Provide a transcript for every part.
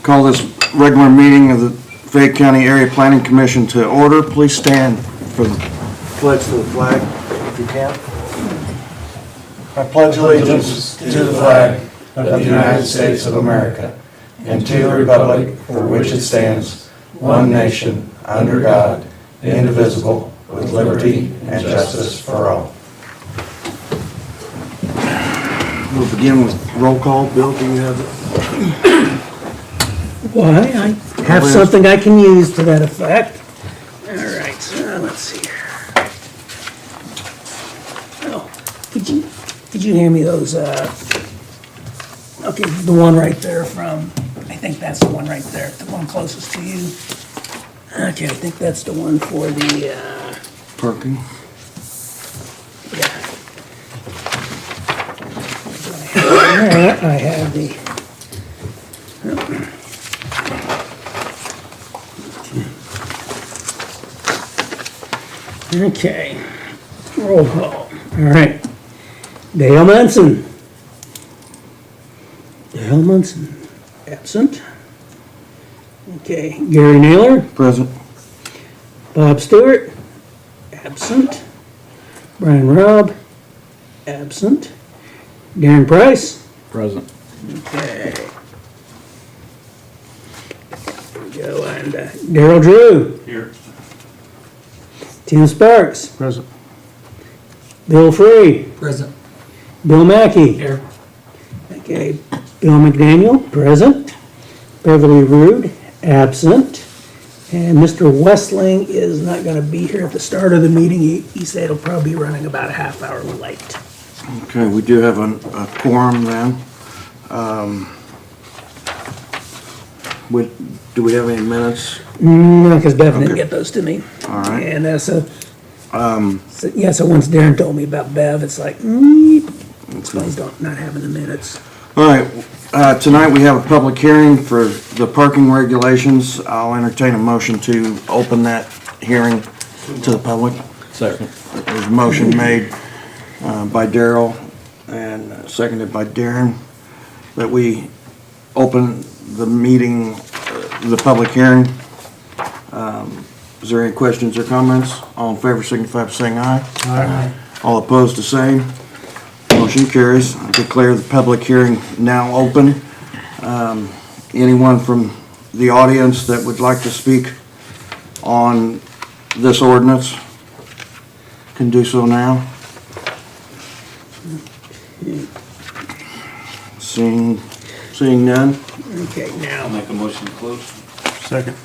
Call this regular meeting of the Fayette County Area Planning Commission to order. Please stand for the pledge to the flag, if you can. I pledge allegiance to the flag of the United States of America and to the republic for which it stands, one nation, under God, indivisible, with liberty and justice for all. We'll begin with roll call. Bill, do you have it? Why, I have something I can use to that effect. All right, so let's see here. Oh, could you hand me those, okay, the one right there from, I think that's the one right there, the one closest to you. Okay, I think that's the one for the, Parking. yeah. I have the, okay, roll call. All right. Dale Munson. Dale Munson, absent. Okay, Gary Naylor. Present. Bob Stewart, absent. Brian Robb, absent. Darren Price. Present. Okay. There we go, and Darryl Drew. Here. Tim Sparks. Present. Bill Free. Present. Bill Mackey. Here. Okay, Bill McDaniel, present. Beverly Rude, absent. And Mr. Westling is not gonna be here at the start of the meeting. He said he'll probably be running about a half hour late. Okay, we do have a quorum then. Do we have any minutes? No, because Bev didn't Okay. get those to me. All right. And so once Darren told me about Bev, it's like, explains not having the minutes. All right, tonight we have a public hearing for the parking regulations. I'll entertain a motion to open that hearing to the public. Second. There's a motion made by Darryl and seconded by Darren that we open the meeting, the public hearing. Is there any questions or comments? All in favor signify by saying aye. Aye. All opposed, the same. Motion carries. I declare the public hearing now open. Anyone from the audience that would like to speak on this ordinance can do so now. Seeing none. Okay, now, Make a motion to close. Second.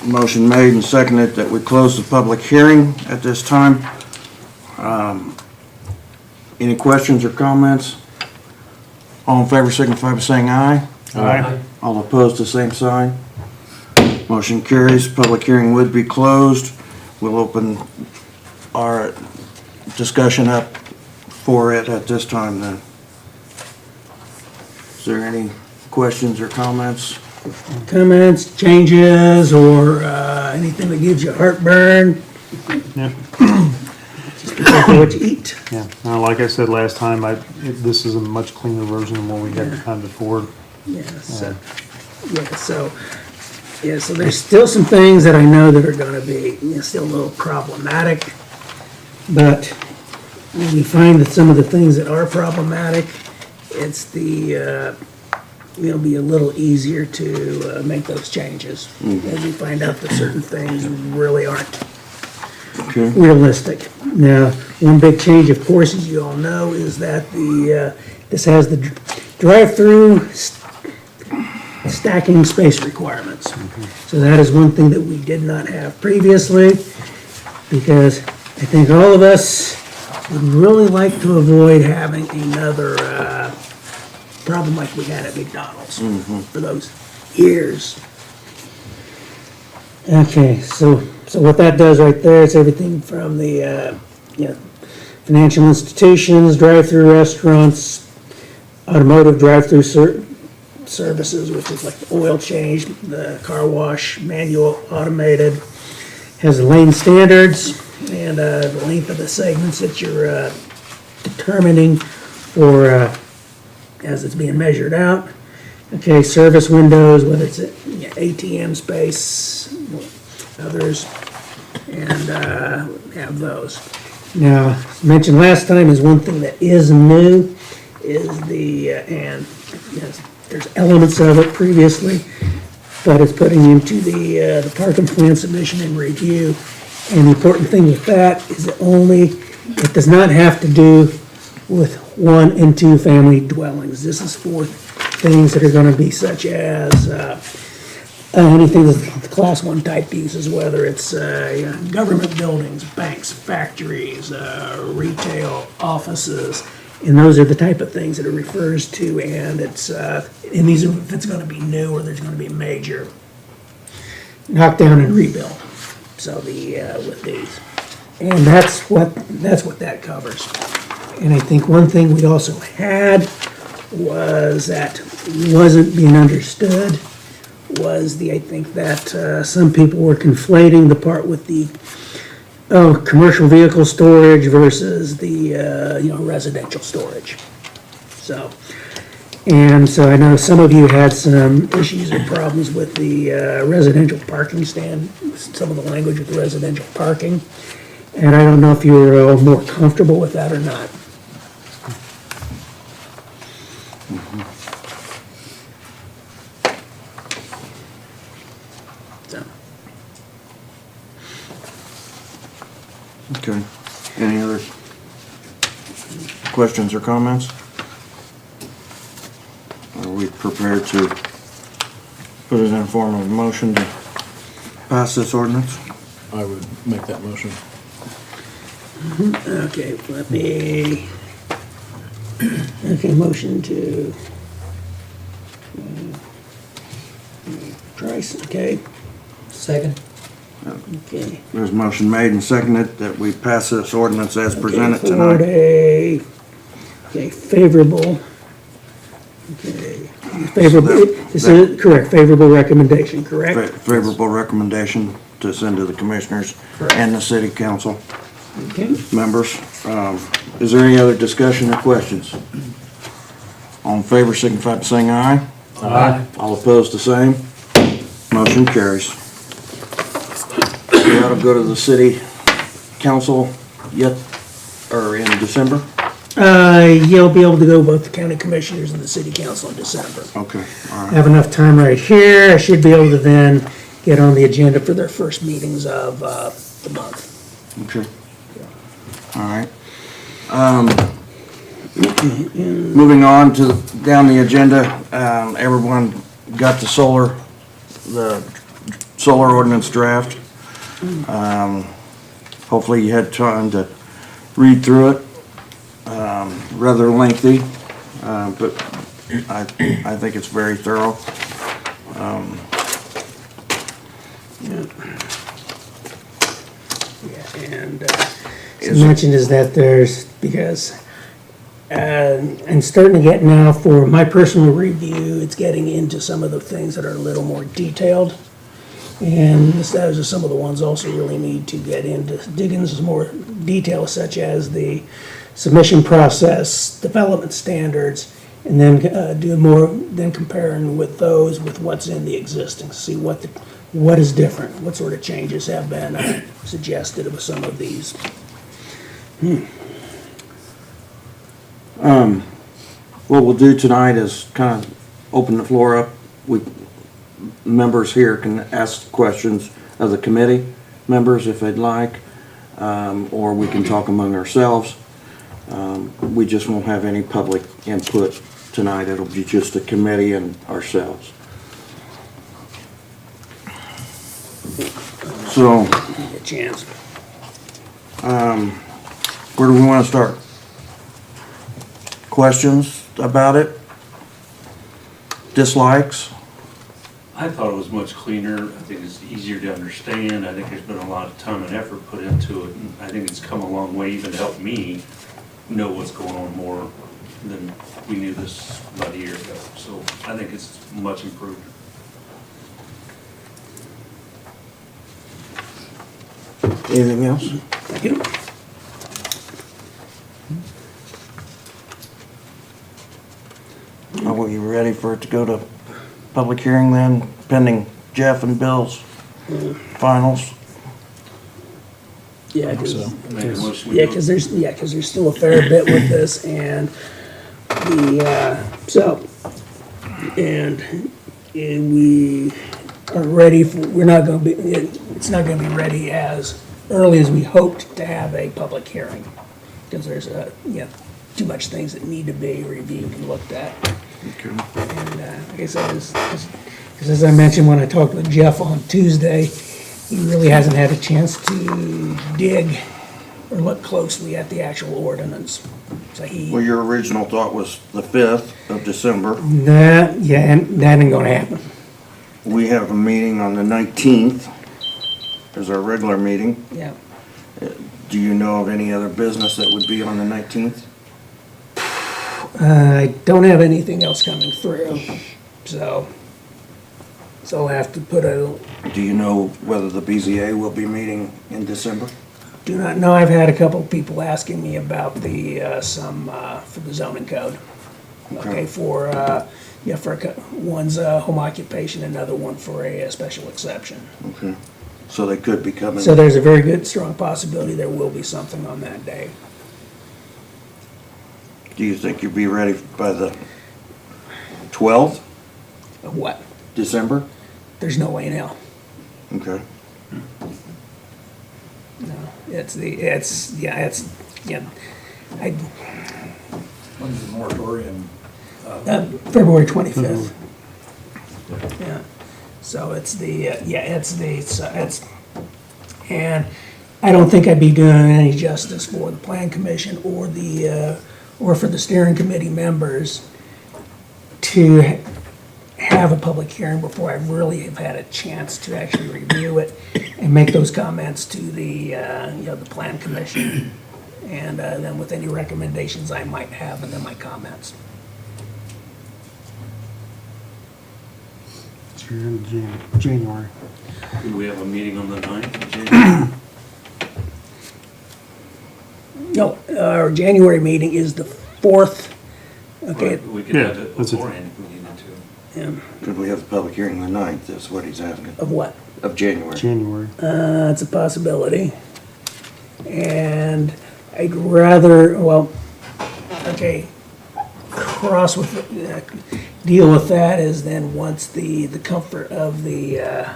Motion made and seconded that we close the public hearing at this time. Any questions or comments? All in favor signify by saying aye. Aye. All opposed, the same sign. Motion carries. Public hearing would be closed. We'll open our discussion up for it at this time then. Is there any questions or comments? comments, changes, or anything that gives you heartburn? Yeah, Just be careful what you eat. yeah. Like I said last time, this is a much cleaner version than what we had the time before. So there's still some things that I know that are gonna be, still a little problematic. But when we find that some of the things that are problematic, it's it'll be a little easier to make those changes. As we find out that certain things really aren't Okay. realistic. Now, one big change, of course, as you all know, is that this has the drive-through stacking space requirements. So that is one thing that we did not have previously, because I think all of us would really like to avoid having another problem like we had at McDonald's for those years. Okay, so what that does right there is everything from the financial institutions, drive-through restaurants, automotive drive-through services, which is like the oil change, the car wash, manual, automated, has the lane standards and the length of the segments that you're determining for as it's being measured out. Okay, service windows, whether it's ATM space, others, and have those. Now, as mentioned last time, is one thing that is new, is the, and yes, there's elements of it previously, but it's putting into the parking plan submission and review. And the important thing with that is it does not have to do with 1 and 2 family dwellings. This is for things that are gonna be such as, anything that's class 1 type uses, whether it's, government buildings, banks, factories, retail, offices. And those are the type of things that it refers to, and it's, and these are, if it's gonna be new or there's gonna be major knockdown and rebuild. So with these. And that's what that covers. And I think one thing we also had was that wasn't being understood was I think that some people were conflating the part with the commercial vehicle storage versus the residential storage. So I know some of you had some issues or problems with the residential parking stand, some of the language with the residential parking. And I don't know if you're more comfortable with that or not. So. Okay. Any other questions or comments? Are we prepared to put it in form of a motion to pass this ordinance? I would make that motion. Okay, let me, okay, motion to, Price, okay, Second. okay. There's a motion made and seconded that we pass this ordinance as presented Okay, tonight. okay, favorable, okay, favorable, this is correct, favorable recommendation, correct? Favorable recommendation to send to the commissioners and the city council Okay, members. Is there any other discussion or questions? All in favor, signify by saying aye. Aye. All opposed, the same. Motion carries. We ought to go to the city council yet, or in December? you'll be able to go both the county commissioners and the city council in December. Okay, all right. Have enough time right here, I should be able to then get on the agenda for their first meetings of, the month. Okay. All right. Moving on to, down the agenda, everyone got the solar ordinance draft. Hopefully you had time to read through it. Rather lengthy, but I think it's very thorough. Yeah, and, as mentioned is that there's, because, I'm starting to get now for my personal review, it's getting into some of the things that are a little more detailed. And those are some of the ones also really need to get into, dig into some more detail, such as the submission process, development standards, and then do more, then comparing with those with what's in the existing, see what is different, what sort of changes have been suggested with some of these. What we'll do tonight is kind of open the floor up. Members here can ask questions of the committee members if they'd like, or we can talk among ourselves. We just won't have any public input tonight. It'll be just the committee and ourselves. So, A chance. where do we want to start? Questions about it? Dislikes? I thought it was much cleaner. I think it's easier to understand. I think there's been a lot of time and effort put into it. And I think it's come a long way, even to help me know what's going on more than we knew this about a year ago. So I think it's much improved. Anything else? Thank you. Are we ready for it to go to public hearing then, pending Jeff and Bill's finals. Yeah, 'cause- Make a motion. we yeah, do it. 'cause there's still a fair bit with this, and we are ready for, we're not gonna be, it's not gonna be ready as early as we hoped to have a public hearing, because there's too much things that need to be reviewed and looked at. And, like I said, because as I mentioned when I talked with Jeff on Tuesday, he really hasn't had a chance to dig or look closely at the actual ordinance. So Well, your original thought was the 5th of December. and that ain't gonna happen. We have a meeting on the 19th, as our regular meeting. Yeah. Do you know of any other business that would be on the 19th? I don't have anything else coming through, so I'll have to put a, Do you know whether the BZA will be meeting in December? do not know, I've had a couple of people asking me about the, for the zoning code. Okay, for one's home occupation, another one for a special exception. Okay. So they could be coming. So there's a very good, strong possibility there will be something on that day. Do you think you'll be ready by the 12th, Of what? December? There's no way in hell. Okay. No, I, When's the moratorium? February 25th. Yeah, so and I don't think I'd be doing any justice for the plan commission or or for the steering committee members to have a public hearing before I really have had a chance to actually review it and make those comments to the plan commission, and then with any recommendations I might have, and then my comments. So you're in January. Do we have a meeting on the 9th of January? No, our January meeting is the 4th. Okay, We could Yeah, have it that's it. beforehand if we needed to. Could we have the public hearing the 9th, that's what he's asking, of what? of January? January. That's a possibility. And I'd rather, deal with that is then once the comfort of the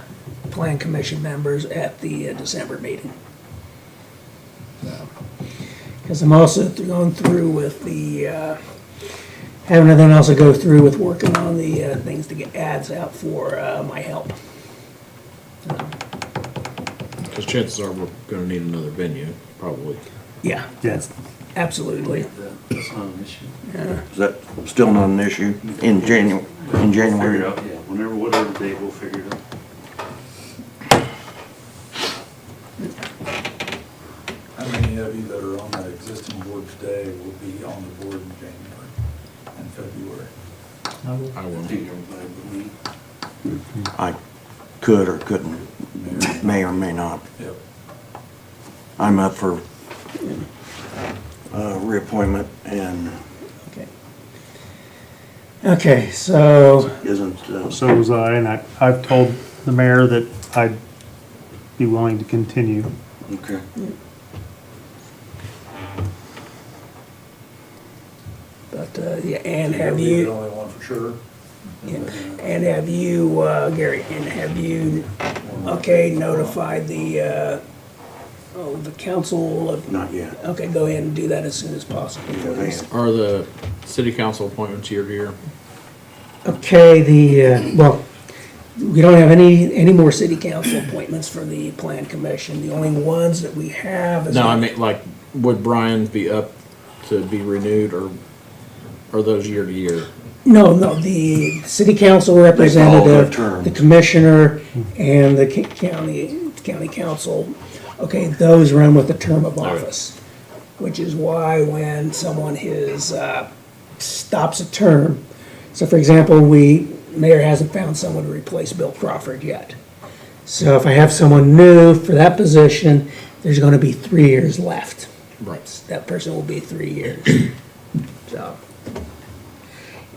plan commission members at the December meeting. Because I'm also going through with having to then also go through with working on the things to get ads out for my help. Because chances are we're gonna need another venue, probably. Yeah, that's absolutely. That's not an issue. Is that still not an issue in January? In January? Figure it out, yeah, whenever, whatever day, we'll figure it out. How many of you that are on that existing board today will be on the board in January and February? I I will. think everybody would meet. I could or couldn't, may or may not. Yep. I'm up for reappointment and Okay, so, isn't, So was I, and I've told the mayor that I'd be willing to continue. okay. but, and You're have gonna be the you, only one for sure? and have you, Gary, and have you, notified the council of, Not yet. okay, go ahead and do that as soon as possible, please. Are the city council appointments year to year? Okay, we don't have any more city council appointments for the plan commission. The only ones that we have is. No, I mean, like, would Brian be up to be renewed, or are those year to year? No, the city council their representative, terms. the commissioner, and the county council, okay, those run with the term of office. Which is why when someone stops a term, so for example, mayor hasn't found someone to replace Bill Crawford yet. So if I have someone new for that position, there's gonna be 3 years left. Right. That person will be 3 years. So,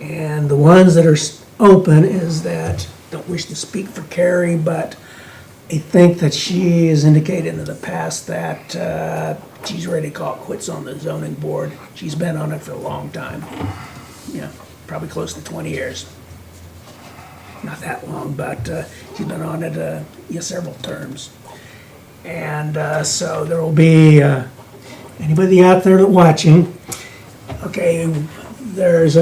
and the ones that are open is that, don't wish to speak for Carrie, but I think that she has indicated in the past that she's ready to call it quits on the zoning board. She's been on it for a long time, probably close to 20 years. Not that long, but she's been on it several terms. And so there will be, anybody out there watching, okay, there's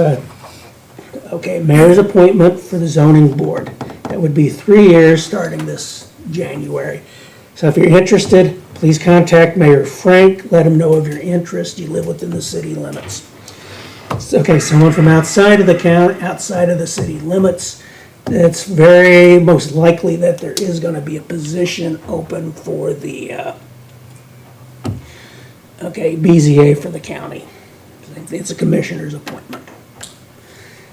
mayor's appointment for the zoning board. That would be 3 years starting this January. So if you're interested, please contact Mayor Frank, let him know of your interest, you live within the city limits. Okay, someone from outside of the county, outside of the city limits, it's very most likely that there is gonna be a position open for the, BZA for the county. It's a commissioner's appointment.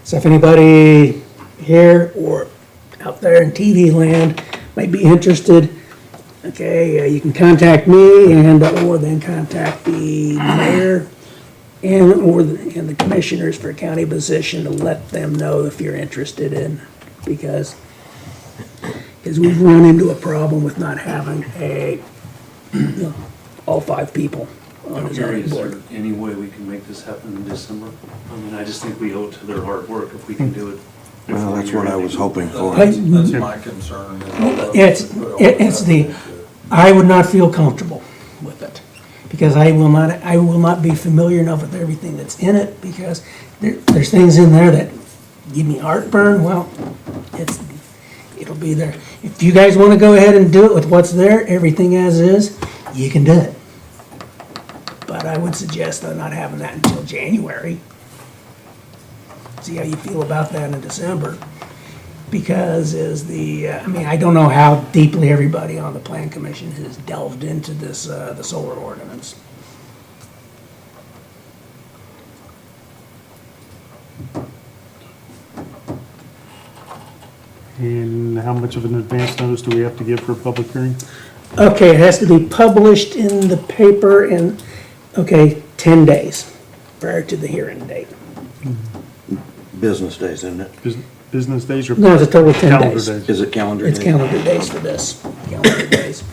So if anybody here or out there in TV land might be interested, you can contact me or then contact the mayor and the commissioners for a county position to let them know if you're interested in, because we've run into a problem with not having all 5 people on the zoning Is board. there any way we can make this happen in December? I mean, I just think we owe it to their hard work if we can do it. Well, that's what I was hoping for. That's my concern. I would not feel comfortable with it, because I will not be familiar enough with everything that's in it, because there's things in there that give me heartburn. Well, it'll be there. If you guys want to go ahead and do it with what's there, everything as is, you can do it. But I would suggest not having that until January. See how you feel about that in December. Because I don't know how deeply everybody on the Plan Commission has delved into this, the solar ordinance. And how much of an advance notice do we have to give for a public hearing? Okay, it has to be published in the paper in, 10 days prior to the hearing date. Business days, isn't it? Business days or No, it's a total of 10 calendar days. days? Is it calendar It's days? calendar days for this, calendar days.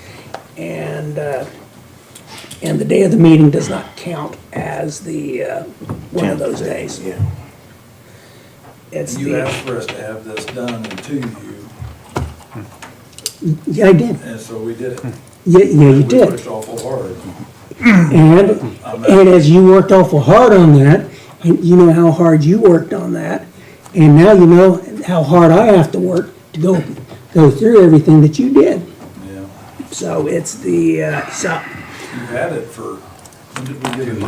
And the day of the meeting does not count as the, one of those days. Yeah. It's You asked for us to have this done and to you, yeah, I did. and so we did it. Yeah, you We did. pushed awful hard. And as you worked awful hard on that, and you know how hard you worked on that, and now you know how hard I have to work to go through everything that you did. Yeah. So it's You've had it for, when did we get it?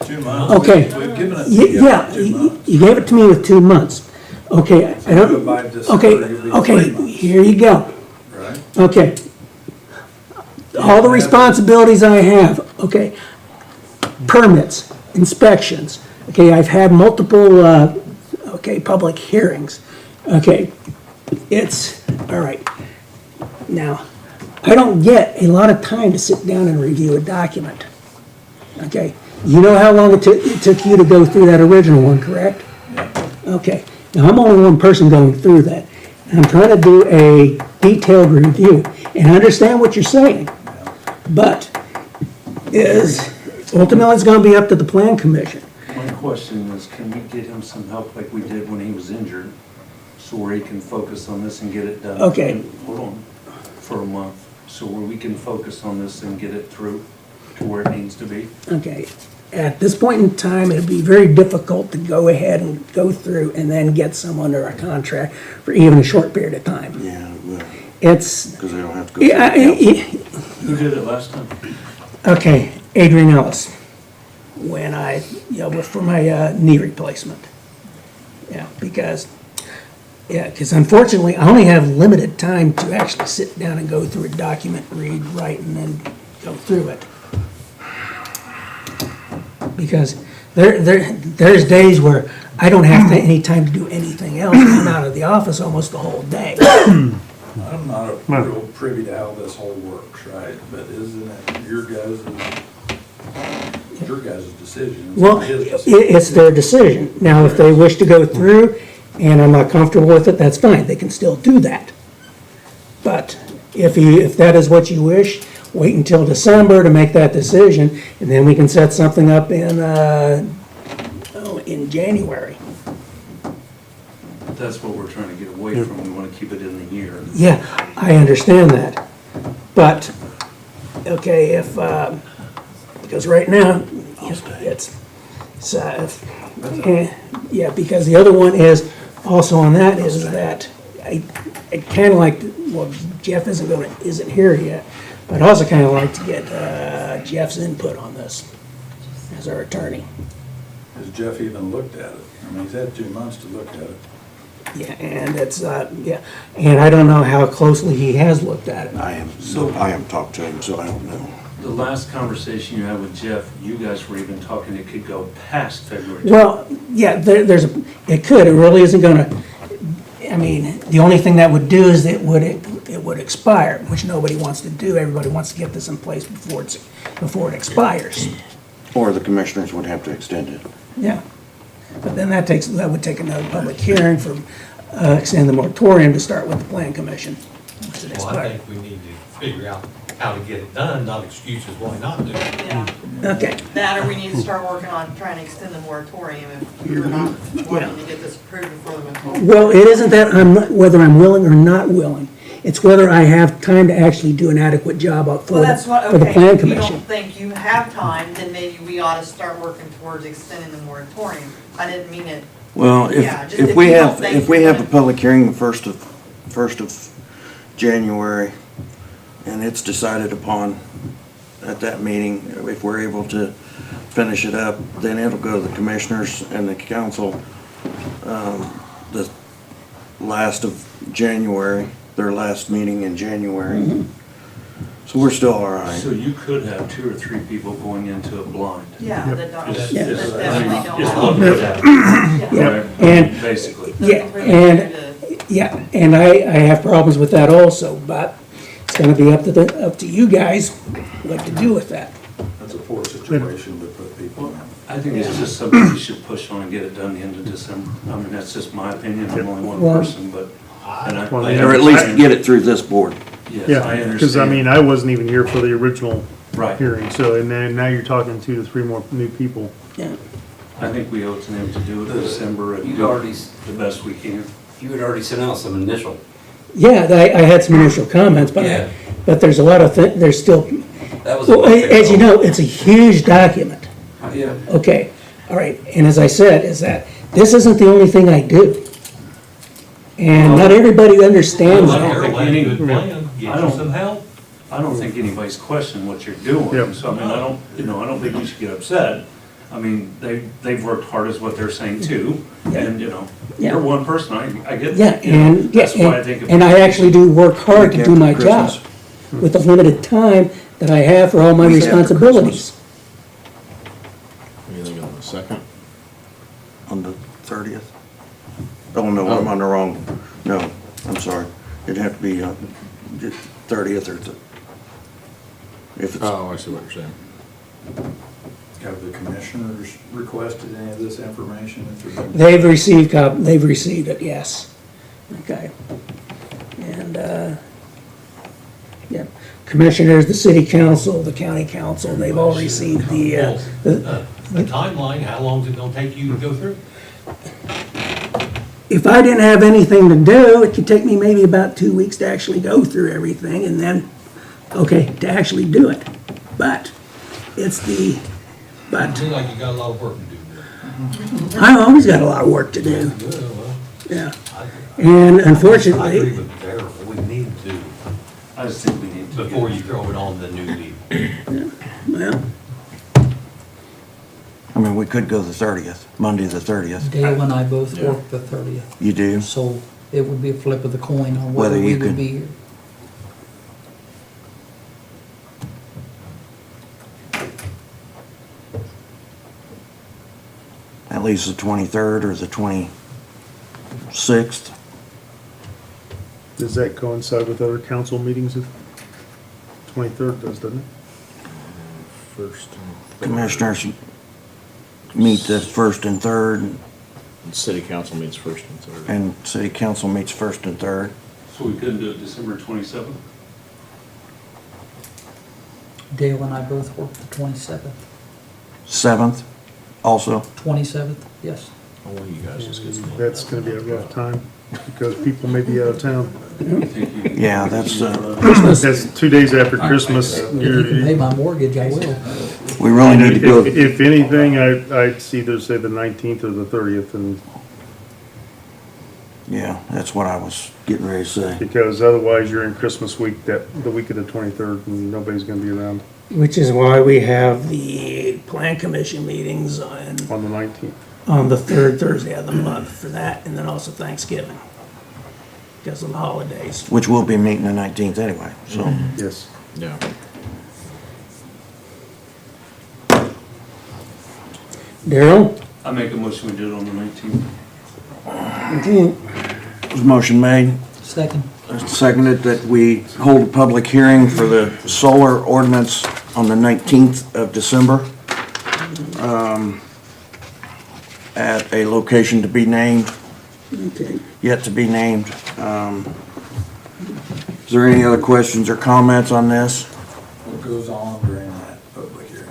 2 months. Okay. We've given it to you yeah, for 2 months. you gave it to me with 2 months. Okay, I don't, By December, you'll be 3 okay, months, here you go. right? Okay. All the responsibilities I have, okay. Permits, inspections, okay, I've had multiple, public hearings. Okay, all right. Now, I don't get a lot of time to sit down and review a document. Okay, you know how long it took you to go through that original one, correct? Okay, now I'm only one person going through that. And I'm trying to do a detailed review, and I understand what you're saying. But ultimately it's gonna be up to the Plan Commission. My question is, can we get him some help like we did when he was injured, so where he can focus on this and get it done? Okay. Hold on, for a month, so where we can focus on this and get it through to where it needs to be? Okay, at this point in time, it'd be very difficult to go ahead and go through and then get someone under a contract for even a short period of time. Yeah, well, It's, because they don't have to go. through yeah, the council. Who did it last time? okay, Adrian Ellis, when for my knee replacement. Yeah, because unfortunately, I only have limited time to actually sit down and go through a document, read, write, and then go through it. Because there's days where I don't have any time to do anything else. I'm out of the office almost the whole day. I'm not real privy to how this whole works, right? But isn't it your guys' decision? Well, His decision. it's their decision. Now, if they wish to go through and I'm not comfortable with it, that's fine, they can still do that. But if that is what you wish, wait until December to make that decision, and then we can set something up in January. That's what we're trying to get away from, we wanna keep it in the year. Yeah, I understand that, but, okay, because right now, yeah, because the other one is, also on that is that, I kinda like, well, Jeff isn't here yet, but I'd also kinda like to get, Jeff's input on this, as our attorney. Has Jeff even looked at it? I mean, he's had 2 months to look at it. Yeah, and and I don't know how closely he has looked at it. I haven't talked to him, so I don't know. The last conversation you had with Jeff, you guys were even talking it could go past February. Well, yeah, it could, it really isn't gonna, I mean, the only thing that would do is it would expire, which nobody wants to do, everybody wants to get this in place before it expires. Or the commissioners would have to extend it. Yeah, but then that would take another public hearing for, extend the moratorium to start with the plan commission. once it Well, I expires. think we need to figure out how to get it done, not excuses why not do it. Yeah, Okay, that or we need to start working on trying to extend the moratorium if you're not wanting to get this approved before the moratorium. well, it isn't that whether I'm willing or not willing, it's whether I have time to actually do an adequate job up for Well, that's what, the okay, plan if you don't commission. think you have time, then maybe we ought to start working towards extending the moratorium. I didn't mean it, Well, Yeah, just if if we you don't have, think if we you're have a gonna- public hearing the first of January, and it's decided upon at that meeting, if we're able to finish it up, then it'll go to the commissioners and the council, the last of January, their last meeting in January. So we're still all right. So you could have 2 or 3 people going into it blind. yeah, that don't, Just- that just- I definitely mean, don't. just want look to- at that, Yeah, right? and- Basically. Yeah, Doesn't really and, do the- yeah, and I have problems with that also, but it's gonna be up to you guys what to do with that. That's a poor situation to put people in. I think it's just something we should push on and get it done the end of December. I mean, that's just my opinion, I'm only one Well- person, but, and I. Well, Or at least get it through this board. Yes, I Yeah, understand. because I mean, I wasn't even here for the original Right. hearing, so, and then now you're talking 2 to 3 more new people. Yeah. I think we owe it to them to do it in December and You'd do already, it the best we can. you had already sent out some initial. Yeah, I had some initial comments, Yeah. but there's a lot of there's still, That was. well, as you know, it's a huge document. Yeah. Okay, all right, and as I said, is that this isn't the only thing I do. And not everybody understands I don't that. think Let any- a good plan, I get you don't- some help. I don't think anybody's questioning what you're doing, Yep. so I mean, I don't think we should get upset. I mean, they've worked hard is what they're saying too, and, Yeah. you're one person, I get Yeah, that. you know, and, yeah, That's why I think. if- and I actually do work hard to Week do after my job Christmas. with the limited time that I have for all my Week after responsibilities. Anything on the second? On the 30th? Oh, no, I'm on the wrong, no, I'm sorry. It'd have to be, 30th or, if it's, Oh, I see what you're saying. Have the commissioners requested any of this information? They've received it, yes. Okay. And, yeah, commissioners, the city council, the county council, they've all received the, The timeline, how long is it gonna take you to go through? if I didn't have anything to do, it could take me maybe about 2 weeks to actually go through everything and then, okay, to actually do it. But it's but Seems like you got a lot of work to do. I've always got a lot of work to do, Well, yeah. I- And I agree unfortunately, with Darrell, we need to, I just think we need to. before you throw it on the new people. well, I mean, we could go the 30th, Monday the 30th. Dale and I both work the 30th, You do? so it would be a flip of the coin on Whether whether we you would could- be here. At least the 23rd or the 26th. Does that coincide with other council meetings? 23rd does, doesn't it? First. Commissioners meet the 1st and 3rd. City council meets first and third. and city council meets first and third. So we couldn't do it December 27th? Dale and I both work the 27th. 7th also. 27th, yes. Oh, well, you guys just get some. That's gonna be a rough time, because people may be out of town. Yeah, that's, That's 2 days after Christmas. If you can pay my mortgage, I will. we really need to go, If anything, I'd see either say the 19th or the 30th, and, yeah, that's what I was getting ready to say. because otherwise you're in Christmas week, the week of the 23rd, and nobody's gonna be around Which is why we have the plan commission meetings on the 19th. on the third Thursday of the month for that, and then also Thanksgiving. Because of the holidays. Which we'll be meeting the 19th anyway, so. Yes. Yeah. Daryl? I make a motion we do it on the 19th. Was motion made, Second. seconded that we hold a public hearing for the solar ordinance on the 19th of December. At a location to be named, Okay. yet to be named. Is there any other questions or comments on this? What goes on during that public hearing?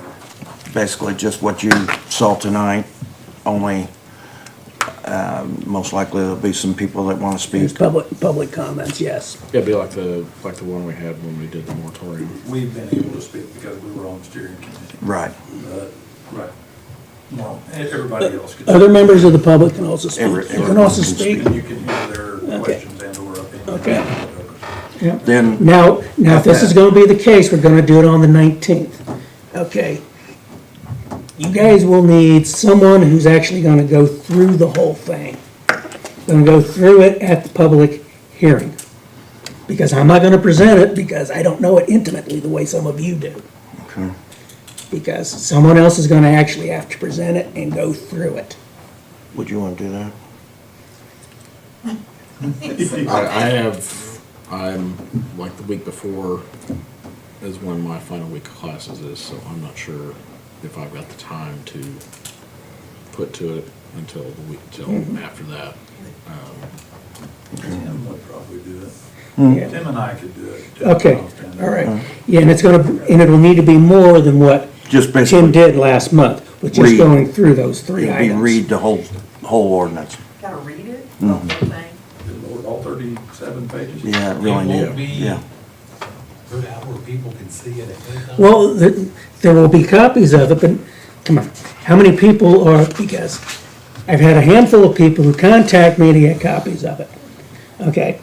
Basically just what you saw tonight, only, most likely there'll be some people that want to There's speak. public comments, yes. Yeah, it'd be like the one we had when we did the moratorium. We've been able to speak because we were on the steering committee. Right. But, Right. well, everybody else could. Other members of the public can also speak. Every- You can also everyone can speak. And you can hear their questions and or opinions. Okay. Yep. Then, Now, if this is gonna be the case, we're gonna do it on the 19th. Okay. You guys will need someone who's actually gonna go through the whole thing. Gonna go through it at the public hearing. Because I'm not gonna present it because I don't know it intimately the way some of you do. okay. Because someone else is gonna actually have to present it and go through it. Would you want to do that? I'm, like the week before is when my final week of classes is, so I'm not sure if I've got the time to put to it until after that. Tim would probably do it. Yeah. Tim and I could do it. Okay, all right. Yeah, and it'll need to be more than what Just Tim basically, did last month, with just Read. going through those three it'll be items. read the whole ordinance. Gotta read it, the whole thing. All 37 pages? Yeah, it really It need, won't be- yeah. Put out where people can see it at any time. Well, there will be copies of it, but, come on, how many people are, because I've had a handful of people who contact me to get copies of it. Okay,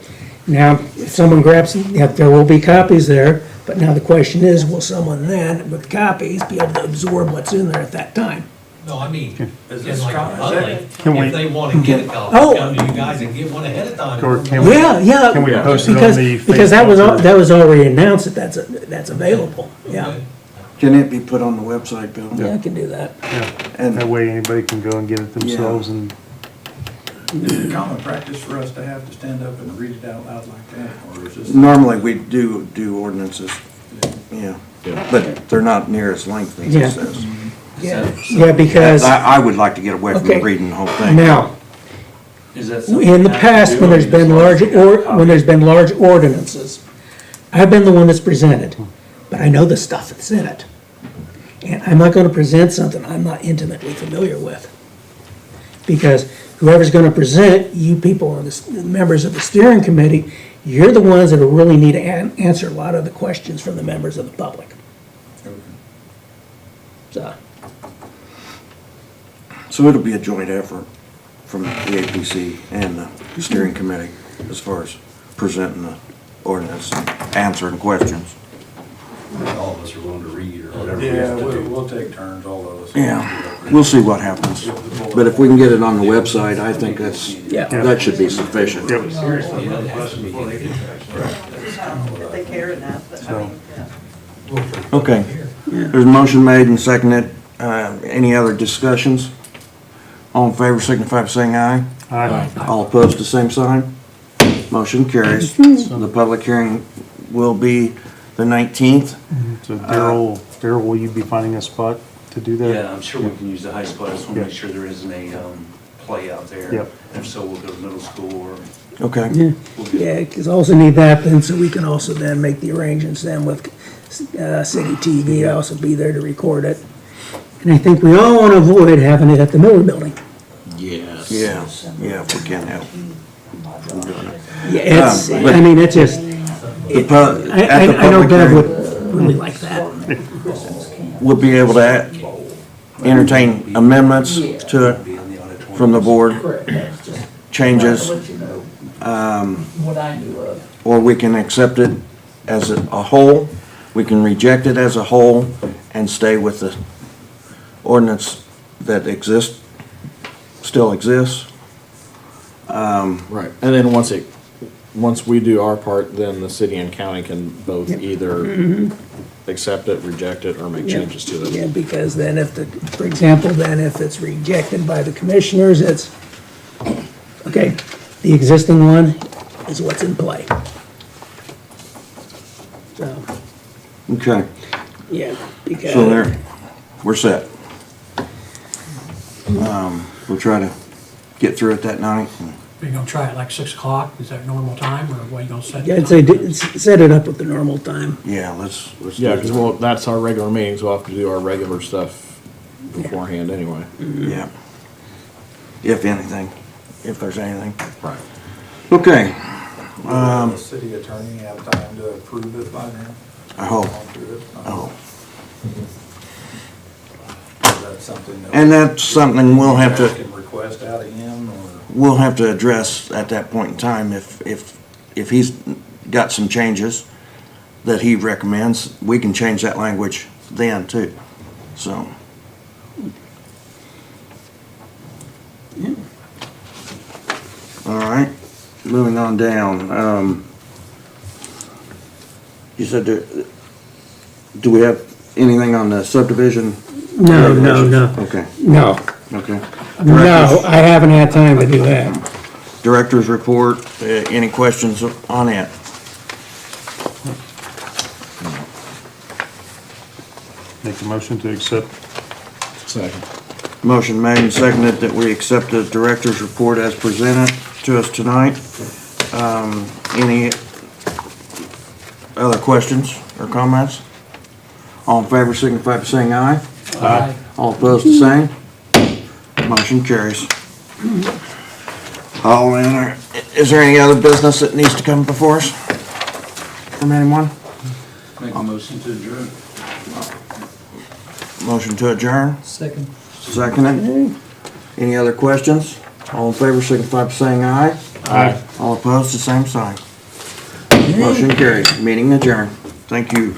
now, if someone grabs, yeah, there will be copies there, but now the question is, will someone then, with copies, be able to absorb what's in there at that time? No, I mean, Is in this like Scott, a public, Can we- if they wanna get a copy, Oh. come to you guys and get one ahead of time. Or can we, Yeah, can we post it on because, the because that was, Facebook or- that was already announced that that's available, yeah. Okay. Can it be put on the website, Bill? Yeah, I can do that. that And way anybody can go and get it themselves, and is it common practice for us to have to stand up and read it out loud like that, or is this? normally we do ordinances, yeah, Yeah. but they're not near as lengthy as Yeah. this says. Yeah, because, I would like to get away from Okay. reading the whole thing. now, Is that something? in the we have to past, do, when or there's you been just large, want to get a when there's copy? been large ordinances, I've been the one that's presented, but I know the stuff that's in it. And I'm not gonna present something I'm not intimately familiar with. Because whoever's gonna present, you people on the members of the steering committee, you're the ones that'll really need to answer a lot of the questions from the members of the public. So it'll be a joint effort from the APC and the steering committee as far as presenting the ordinance, and answering questions. All of us are willing to read or whatever. we Yeah, have to do. we'll take turns, all of us. Yeah, we'll see what happens. But if we can get it on the website, I think Yeah. that should be sufficient. Seriously, another question before they get back. If they care enough, but I mean, yeah. Okay, there's a motion made and seconded. Any other discussions? All in favor signify by saying aye. I, All opposed, the same sign. Motion carries. The public hearing will be the 19th. so Daryl, will you be finding a spot to do that? Yeah, I'm sure we can use the high spot, I just want to make sure there isn't a play out there. Yep. And if so, we'll go to middle school or Okay, Yeah, we'll get. yeah, because also need that then, so we can also then make the arrangements then with City TV to also be there to record it. And I think we all want to avoid having it at the Miller Building. Yes. yeah, if we can help. I'm doing it. Yeah, it's, but- I mean, it's just, The pu- I at the know public Bev hearing, would really like that. we'll be able to entertain amendments to it from the board, changes, What I knew of. or we can accept it as a whole, we can reject it as a whole and stay with the ordinance that still exists. Right, and then once we do our part, then the city and county can both either accept it, reject it, or make changes to Yeah, it. because then if for example, then if it's rejected by the commissioners, it's, okay, the existing one is what's in play. So, Okay, yeah, because. so there, we're set. We'll try to get through it that night. Are you gonna try it like 6 o'clock? Is that normal time, or what are you gonna set? Yeah, I'd say set it up with the normal time. Yeah, let's do Yeah, because it. that's our regular meetings, we'll have to do our regular stuff beforehand anyway. Yeah. If anything, if there's anything. Right. Okay, Will the city attorney have time to approve it by then? I hope. Gone through it? Oh, Is that something that? and that's something we'll have to, Can request out of him, or? we'll have to address at that point in time. If he's got some changes that he recommends, we can change that language then too, so. All right, moving on down, you said, do we have anything on the subdivision? No, Okay, no, okay. no, I haven't had time to do that. Director's report, any questions on it? Make a motion to accept. Second. Motion made and seconded that we accept the director's report as presented to us tonight. Any other questions or comments? All in favor signify by saying aye. Aye. All opposed, the same. Motion carries. Is there any other business that needs to come before us from anyone? Make a motion to adjourn. Motion to adjourn, Second. seconded. Any other questions? All in favor signify by saying aye. Aye. All opposed, the same sign. Motion carries. Meeting adjourned. Thank you.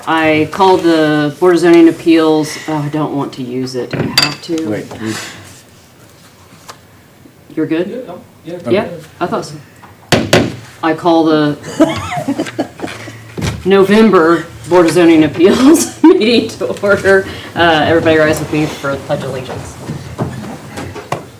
I called the Board of Zoning Appeals. Oh, I don't want to use it. Do I have to? Wait, You're good? Yeah, I thought so. I call the November Board of Zoning Appeals meeting to order. Everybody rise with me for the Pledge of Allegiance.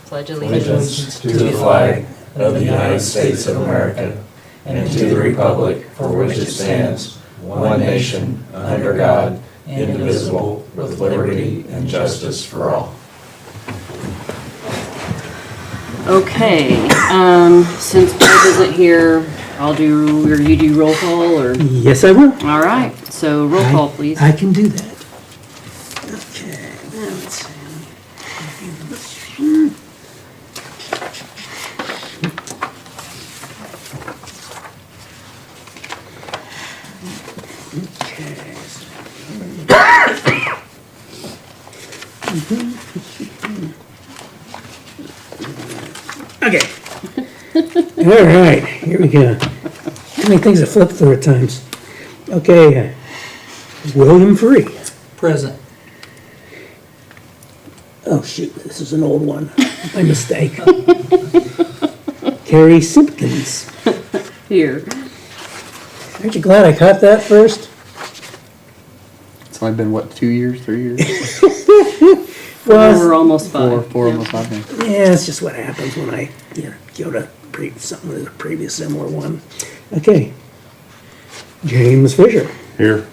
Pledge allegiance to the flag of the United States of America and to the republic for which it stands, one nation, under God, indivisible, with liberty and justice for all. Okay, since Bob isn't here, I'll do, or you do roll call, or? Yes, I will. All right, so roll call, please. I can do that. Okay, now let's see. Okay. All right, here we go. Too many things to flip through at times. Okay, William Free. Present. Oh shoot, this is an old one. My mistake. Carrie Simpkins. Here. Aren't you glad I caught that first? It's only been, what, 2 years, 3 years? We're almost 5. Four, almost 5 years. Yeah, it's just what happens when I, go to something with a previous similar one. Okay. James Fisher. Here.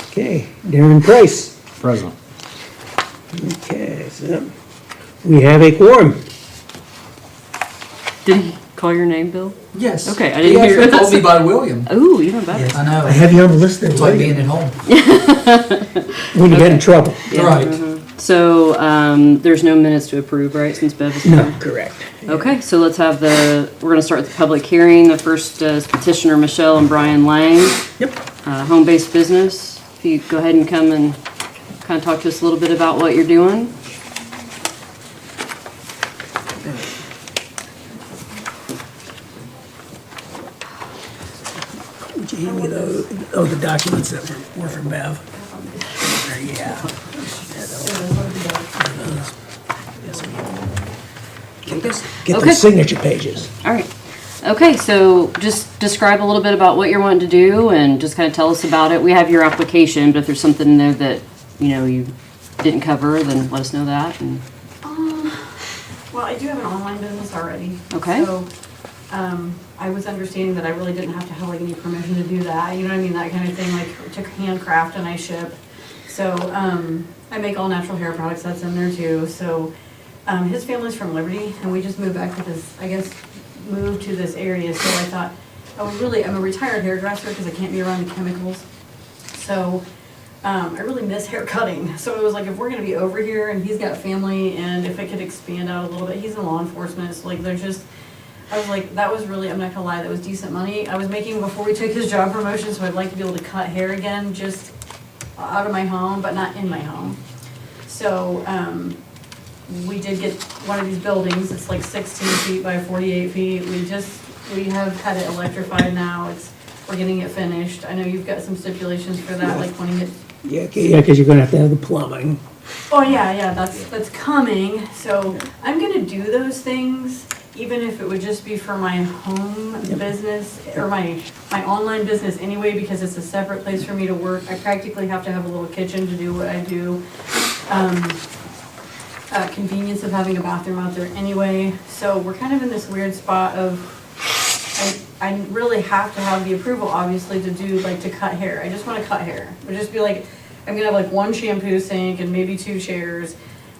Okay. Darren Price. Present. Okay, so we have a quorum. Did he call your name, Bill? Yes. Okay, I didn't He hear actually it. called me by William. Ooh, even better. Yes. I know. I have you on the list there. It's like being at home. When you get in trouble. Right. So, there's no minutes to approve, right, since Bev is No, here? correct. Okay, so let's have we're gonna start with the public hearing. The first is petitioner Michelle and Brian Lang. Yep. Home-based business. If you go ahead and come and kind of talk to us a little bit about what you're doing. Would you hand me those, the documents that were from Bev? Yeah. Get Okay. the signature pages. All right. Okay, so just describe a little bit about what you're wanting to do and just kind of tell us about it. We have your application, but if there's something in there that, you didn't cover, then let us know that. And Well, I do have an online business already. Okay. So, I was understanding that I really didn't have to have like any permission to do that, you know what I mean, that kind of thing, like to handcraft and I ship. So, I make all natural hair products, that's in there too, so, his family's from Liberty and we just moved back to this, I guess, moved to this area, so I thought, I'm a retired hairdresser because I can't be around the chemicals. So, I really miss hair cutting, so it was like, if we're gonna be over here and he's got family and if it could expand out a little bit, he's in law enforcement, so like there's just, I was like, that was really, I'm not gonna lie, that was decent money I was making before we took his job promotion, so I'd like to be able to cut hair again, just out of my home, but not in my home. So, we did get one of these buildings, it's like 16 feet by 48 feet, we have had it electrified now, we're getting it finished. I know you've got some stipulations for that, like when it. Yeah, because you're gonna have to have the plumbing. Oh, yeah, that's coming, so I'm gonna do those things, even if it would just be for my home business, or my online business anyway, because it's a separate place for me to work. I practically have to have a little kitchen to do what I do. Convenience of having a bathroom out there anyway, so we're kind of in this weird spot of, I really have to have the approval, obviously, to do, like, to cut hair. I just want to cut hair. It would just be like, I'm gonna have like one shampoo sink and maybe 2 chairs.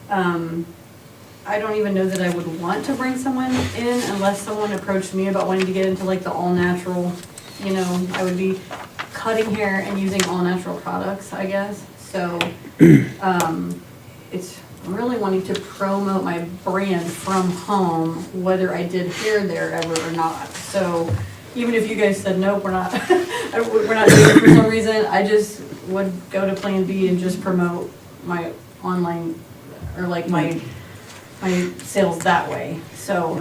I don't even know that I would want to bring someone in unless someone approached me about wanting to get into like the all natural, I would be cutting hair and using all natural products, I guess. So, it's really wanting to promote my brand from home, whether I did hair there ever or not. So even if you guys said, nope, we're not doing it for some reason, I just would go to plan B and just promote my online, or like my sales that way. So,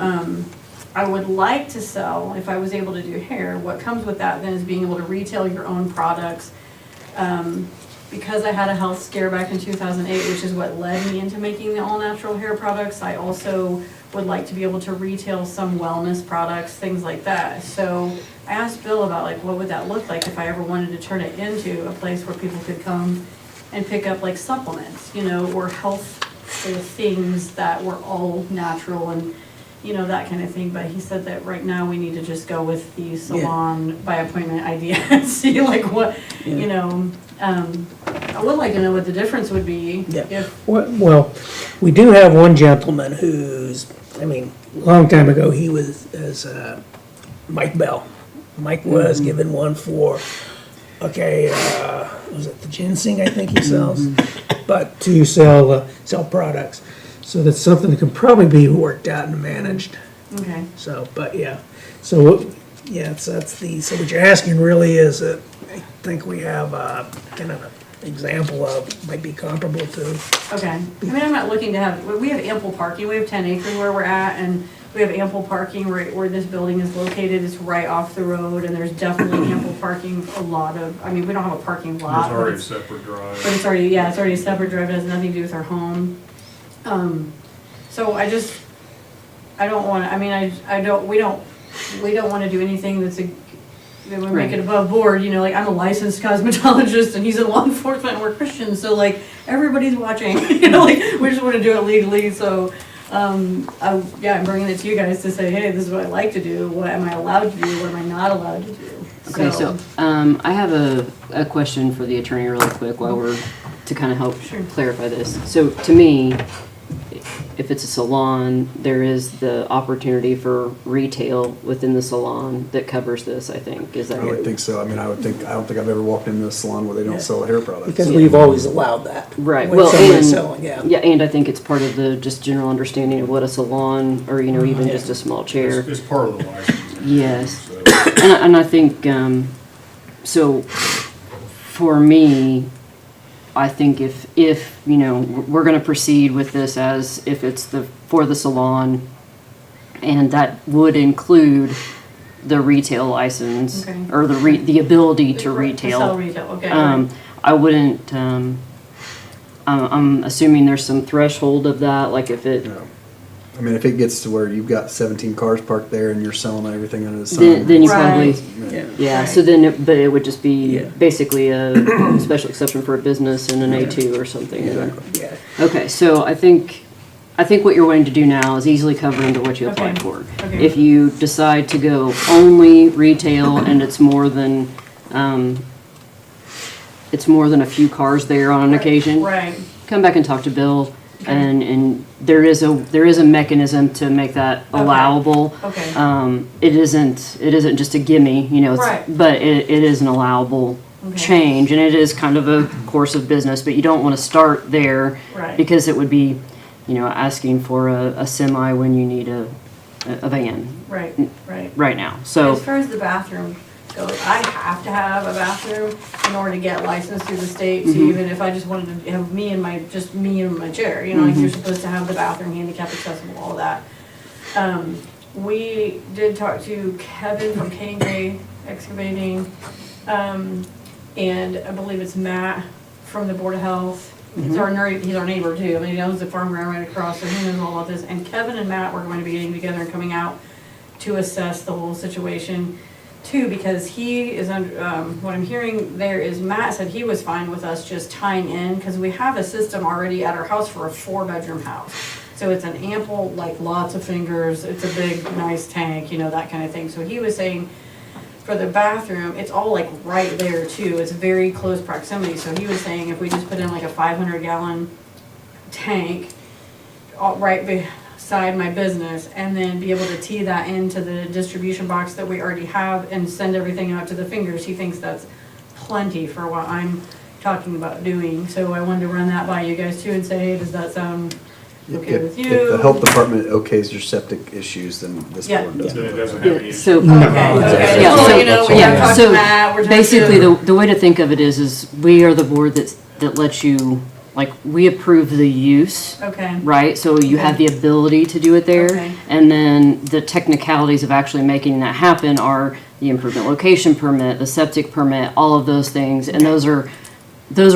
I would like to sell, if I was able to do hair, what comes with that then is being able to retail your own products. Because I had a health scare back in 2008, which is what led me into making the all-natural hair products, I also would like to be able to retail some wellness products, things like that. So I asked Bill about like, what would that look like if I ever wanted to turn it into a place where people could come and pick up like supplements, you know, or healthful things that were all natural and, you know, that kind of thing. But he said that right now we need to just go with the salon by appointment idea and see like what, you know, I would like to know what the difference would be if. Well, we do have one gentleman who's, I mean, a long time ago, he was, as Mike Bell. Mike was given one for, was it the ginseng, I think he sells? But to sell products. So that's something that can probably be worked out and managed. Okay. So, but yeah, so, yeah, so that's so what you're asking really is, I think we have kind of an example of, might be comparable to. Okay. I mean, I'm not looking to have, we have ample parking. We have 10 acres where we're at, and we have ample parking where this building is located. It's right off the road, and there's definitely ample parking, I mean, we don't have a parking lot. It's already a separate drive. But it's already a separate drive. It has nothing to do with our home. So I don't want to, I mean, we don't want to do anything that would make it above board, you know, like I'm a licensed cosmetologist and he's in law enforcement and we're Christians, so like everybody's watching, you know, like we just want to do it legally, so I'm bringing it to you guys to say, hey, this is what I like to do, what am I allowed to do, what am I not allowed to do. Okay, so I have a question for the attorney really quick while we're, to kind of help clarify this. So to me, if it's a salon, there is the opportunity for retail within the salon that covers this, I think. Is that I would think so. I mean, I don't think I've ever walked into a salon where they don't sell hair products. Because we've always allowed that. Right. When Well, somebody's selling, yeah. Yeah, and I think it's part of the just general understanding of what a salon, or, you know, even just a small chair. It's part of the license. Yes. And I think, so for me, I think if you know, we're gonna proceed with this as if it's for the salon, and that would include the retail license, Okay. or the ability to retail. Sell retail, okay. I wouldn't, I'm assuming there's some threshold of that, like if it, Yeah. I mean, if it gets to where you've got 17 cars parked there and you're selling everything under the sun. then you Right. probably, Yeah. so then, but it would just be Yeah. basically a special exception for a business and an A2 or something. Yeah. Okay, so I think what you're wanting to do now is easily cover under what you applied Okay. for. Okay. If you decide to go only retail and it's more than a few cars there on an occasion, Right. come back and talk to Bill, and there is a mechanism to make that allowable. Okay. It isn't just a gimme, you know, Right. but it is an allowable Okay. change, and it is kind of a course of business, but you don't want to start there Right. because it would be, you know, asking for a semi when you need a van Right, right. right now. So As far as the bathroom goes, I have to have a bathroom in order to get licensed through the state, so even if I just wanted to have me and my chair, you know, like you're supposed to have the bathroom handicap accessible, all that. We did talk to Kevin from K & Gray Excavating, and I believe it's Matt from the Board of Health. He's our neighbor too. I mean, he owns the farm ground right across, so he knows all about this. And Kevin and Matt were going to be getting together and coming out to assess the whole situation too, because he is under, what I'm hearing there is Matt said he was fine with us just tying in, because we have a system already at our house for a 4-bedroom house. So it's an ample, like lots of fingers, it's a big, nice tank, you know, that kind of thing. So he was saying for the bathroom, it's all like right there too. It's very close proximity. So he was saying if we just put in like a 500-gallon tank right beside my business, and then be able to tee that into the distribution box that we already have and send everything out to the fingers, he thinks that's plenty for what I'm talking about doing. So I wanted to run that by you guys too and say, hey, does that sound okay with you? If the health department okays your septic issues, then this Yeah. board doesn't. It doesn't have any. So Okay, okay. Yeah, Well, so- you know, we yeah, gotta talk so to Matt, we're talking basically to. the way to think of it is we are the board that lets you like, we approve the use, Okay. right? So you have the ability to do it there. Okay. And then the technicalities of actually making that happen are the improvement location permit, the septic permit, all of those things. And those are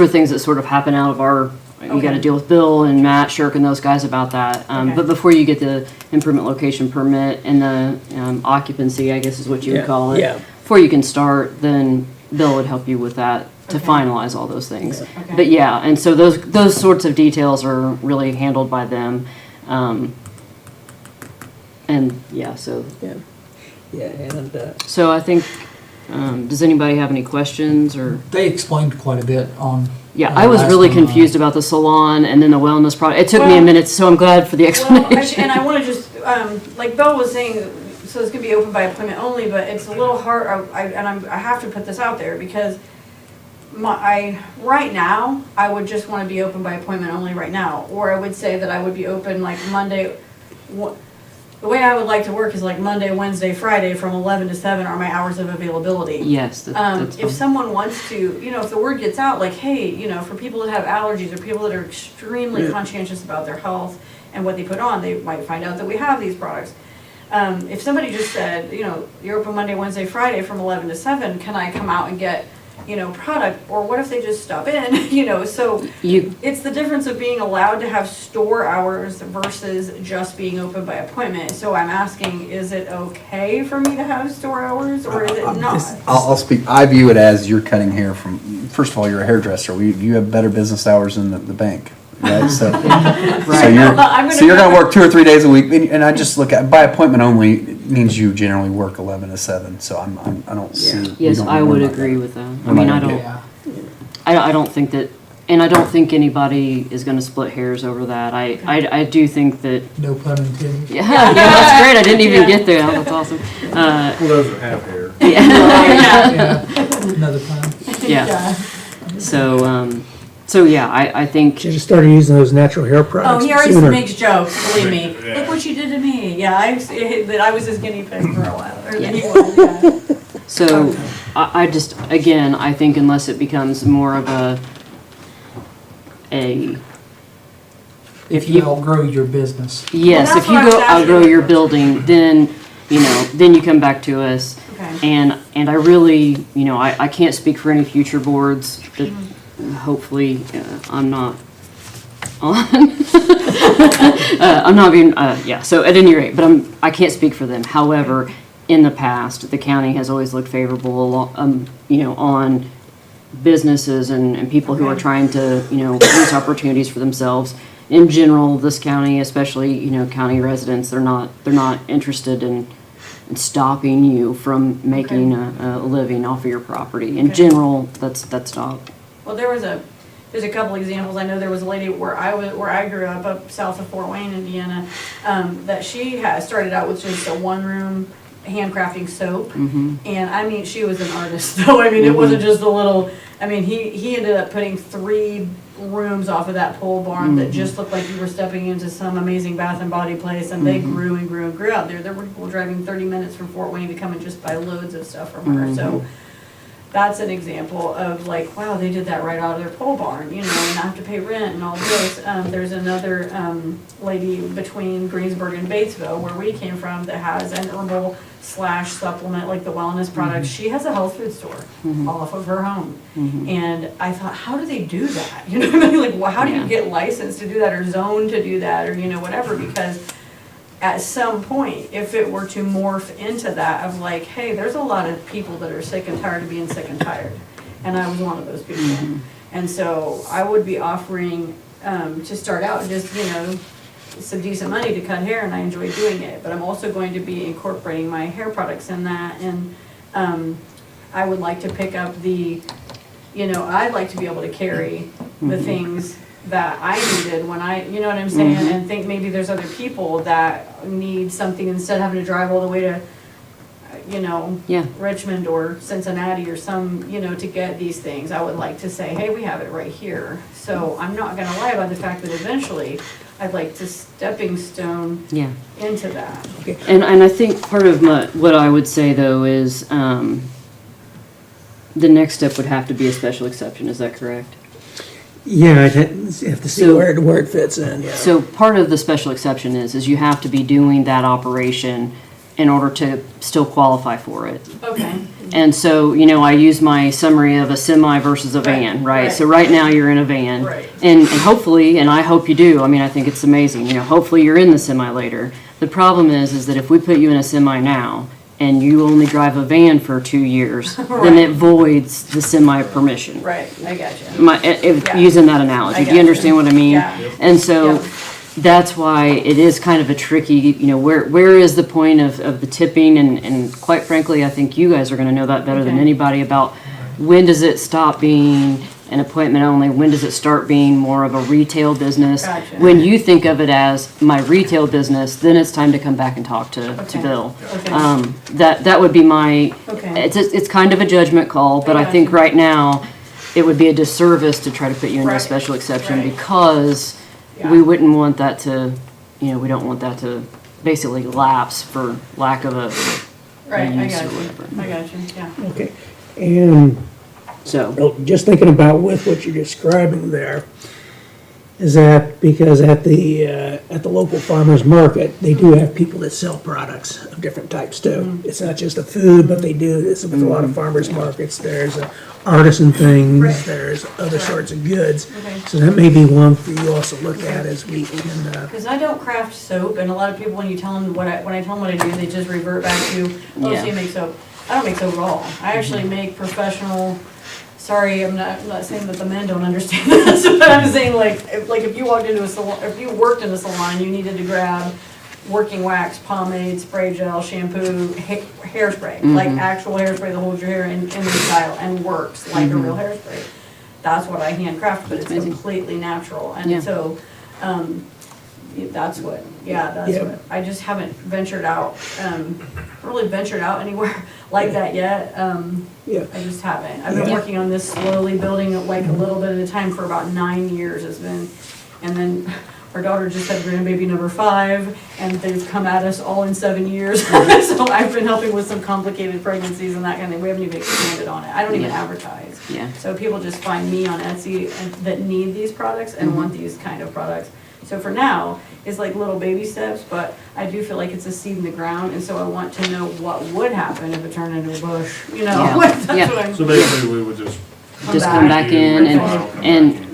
things that sort of happen out of our, you gotta Okay. deal with Bill and Matt Shirk and those guys about that. Okay. But before you get the improvement location permit and the occupancy, I guess is what you would call it. Yeah. Before you can start, then Bill would help you with that to Okay. finalize all those things. Okay. But yeah, and so those sorts of details are really handled by them. And yeah, so so I think, does anybody have any questions or? They explained quite a bit on. Yeah, I was last really time, confused about the salon and then the wellness product. It took me a Well- minute, so I'm glad for the Well, explanation. and I want to just, like Bill was saying, so it's gonna be open by appointment only, but it's a little hard, I have to put this out there because right now, I would just want to be open by appointment only right now. Or I would say that I would be open like Monday, the way I would like to work is like Monday, Wednesday, Friday from 11 to 7 are my hours of availability. Yes, that's If fine. someone wants to, if the word gets out, like, hey, for people that have allergies or people that are extremely conscientious about their health and what they put on, they might find out that we have these products. If somebody just said, you're open Monday, Wednesday, Friday from 11 to 7, can I come out and get, product? Or what if they just stop in, so it's the difference of being allowed to have store hours versus just being open by appointment. So I'm asking, is it okay for me to have store hours or is it not? I'll speak, I view it as you're cutting hair from, first of all, you're a hairdresser. You have better business hours than the bank, right? So, so you're gonna work 2 or 3 days a week, and I just look at, by appointment only, means you generally work 11 to 7, so I don't see. we Yes, don't I need more would than agree that. with that. I We're mean, not I gonna don't, get- I don't think that, and I don't think anybody is gonna split hairs over that. I do think that, No pun intended. yeah, that's great, I didn't even get there, that's awesome. For those that have hair. Yeah, another pun. Yeah, so yeah, I think, Should have started using those natural hair Oh, products he already sooner. makes jokes, believe me. Look what you did to me. Yeah, I was his guinea pig for a while. Or he was, yeah. so, I just, again, I think unless it becomes more of If you outgrow your business. yes, Well, if that's you what I was go asking. outgrow your building, then, then you come back to us. Okay. And I really, I can't speak for any future boards that hopefully I'm not on. I'm not being, yeah, so at any rate, but I can't speak for them. However, in the past, the county has always looked favorable, on businesses and people who are Okay. trying to, use opportunities for themselves. In general, this county, especially, county residents, they're not interested in stopping you from making a living off of your property. In Okay. general, that's not. Well, there's a couple examples. I know there was a lady where I grew up south of Fort Wayne, Indiana, that she had started out with just a one-room handcrafting soap. And I mean, she was an artist though. I mean, it wasn't just a little, he ended up putting 3 rooms off of that pole barn that just looked like you were stepping into some amazing Bath and Body place, and they grew and grew and grew out there. There were people driving 30 minutes from Fort Wayne to come and just buy loads of stuff from her. So that's an example of like, wow, they did that right out of their pole barn, and not have to pay rent and all this. There's another lady between Greensburg and Batesville, where we came from, that has an herbal / supplement, like the wellness products. She has a health food store off of her home. And I thought, how do they do that? You know what I mean? Like, well, how do you get licensed to do that or zoned to do that or, whatever? Because at some point, if it were to morph into that of like, hey, there's a lot of people that are sick and tired of being sick and tired. And I was one of those people. And so I would be offering to start out just, some decent money to cut hair, and I enjoy doing it. But I'm also going to be incorporating my hair products in that. And I would like to pick up I'd like to be able to carry the things that I needed when you know what I'm saying? And think maybe there's other people that need something instead of having to drive all the way to, Richmond or Cincinnati or some, to get these things. I would like to say, hey, we have it right here. So I'm not gonna lie about the fact that eventually I'd like to stepping stone into that. And I think part of what I would say though is the next step would have to be a special exception. Is that correct? Yeah, I'd have to see So- where it fits in, yeah. So part of the special exception is you have to be doing that operation in order to still qualify for it. Okay. And so, I use my summary of a semi versus a van, right? So right now you're in a van. Right. And hopefully, and I hope you do, I think it's amazing, hopefully you're in the semi later. The problem is that if we put you in a semi now and you only drive a van for 2 years, then it voids the semi permission. Right, I got you. Yeah. Using that analogy, do you gotcha. understand what I mean? Yeah. And so Yeah. that's why it is kind of a tricky, where is the point of the tipping? And quite frankly, I think you guys are gonna know that better than Okay. anybody about when does it stop being an appointment only? When does it start being more of a retail business? Gotcha. When you think of it as my retail business, then it's time to come back and talk to Okay. Bill. Okay. That would be my, Okay. it's kind of a judgment call, but I think gotcha. right now, it would be a disservice to try to put you into a Right. special exception Right. because Yeah. we wouldn't want that to, we don't want that to basically lapse for lack of a Right, I use got or you. whatever. I got you, yeah. Okay, and So, just thinking about with what you're describing there, is that because at the local farmer's market, they do have people that sell products of different types too. It's not just a food, but they do this with a lot of farmers markets. There's artisan things, Right. there's other sorts of goods. Okay. So that may be one for you also look at as we can, Because I don't craft soap, and a lot of people, when you tell them when I tell them what I do, they just revert back to, oh, Yeah. so you make soap. I don't make soap at all. I actually make professional. Sorry, I'm not saying that the men don't understand this, but I'm saying like if you walked into a salon, if you worked in a salon, you needed to grab working wax, pomade, spray gel, shampoo, hairspray, like actual hairspray that holds your hair in style and works like a real hairspray. That's what I handcraft, but it's amazing. completely natural, Yeah. and so. That's what, that's Yeah. what, I just haven't ventured out, really ventured out anywhere like that yet. yeah. I just haven't. I've been Yeah. working on this slowly, building it like a little bit at a time for about 9 years it's been. And then our daughter just had grandbaby number 5, and they've come at us all in 7 years. So I've been helping with some complicated pregnancies and that kind of thing. We haven't even expanded on it. I don't even Yeah. advertise. yeah. So people just find me on Etsy and that need these products and want these kind of products. So for now, it's like little baby steps, but I do feel like it's a seed in the ground, and so I want to know what would happen if it turned into a bush, Yeah. That's Yeah. what I'm. So basically, we would just, Just come back in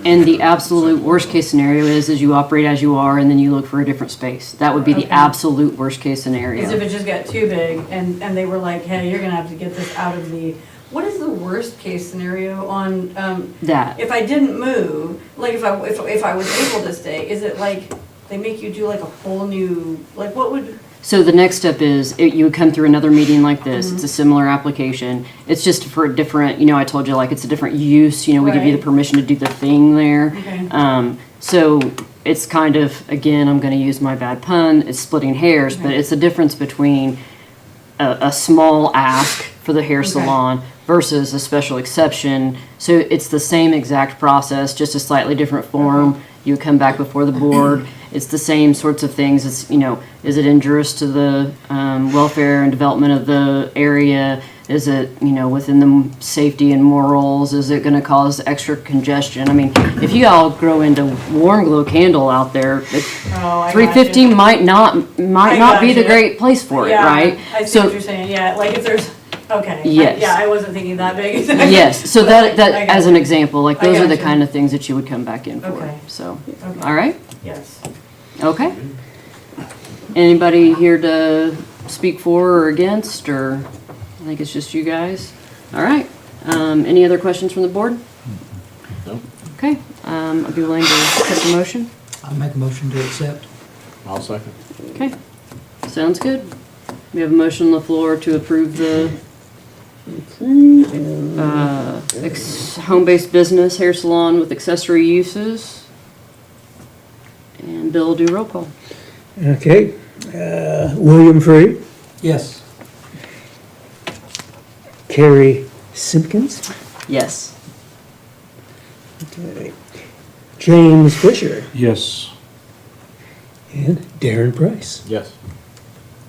and the absolute worst case scenario is you operate as you are and then you look for a different space. That would be the Okay. absolute worst case Because if scenario. it just got too big, and they were like, hey, you're gonna have to get this out of the, what is the worst case scenario on, That, if I didn't move, like if I was able to stay, is it like, they make you do like a whole new, like what would, so the next step is you would come through another meeting like this. It's a similar application. It's just for a different, I told you like it's a different use, we give you the Right. permission to do the thing there. Okay. So it's kind of, again, I'm gonna use my bad pun, it's splitting hairs, but Okay. it's the difference between a small ask for the hair Okay. salon versus a special exception. So it's the same exact process, just a slightly different form. You come back before the board. It's the same sorts of things. It's, is it injurious to the welfare and development of the area? Is it, within the safety and morals? Is it going to cause extra congestion? I mean, if you all grow into warm glow candle out there, oh, I 315 gotcha. might not be the gotcha. great place for it, Yeah, right? I see what you're saying, yeah, like if there's, okay. Yes. Yeah, I wasn't thinking that big. Yes, so that I as an example, like I those are the gotcha. kind of things that you would come back in for. Okay. So, Okay. all right, Yes. okay. Anybody here to speak for or against, or I think it's just you guys? All right. Any other questions from the board? No. Okay. I'd be willing to accept the motion. I'll make a motion to accept. I'll second. Okay. Sounds good. We have a motion on the floor to approve the home-based business hair salon with accessory uses. And Bill, do roll call. Okay, William Free, Yes. Carrie Simpkins, Yes. okay, James Fisher, yes. and Darren Price. Yes.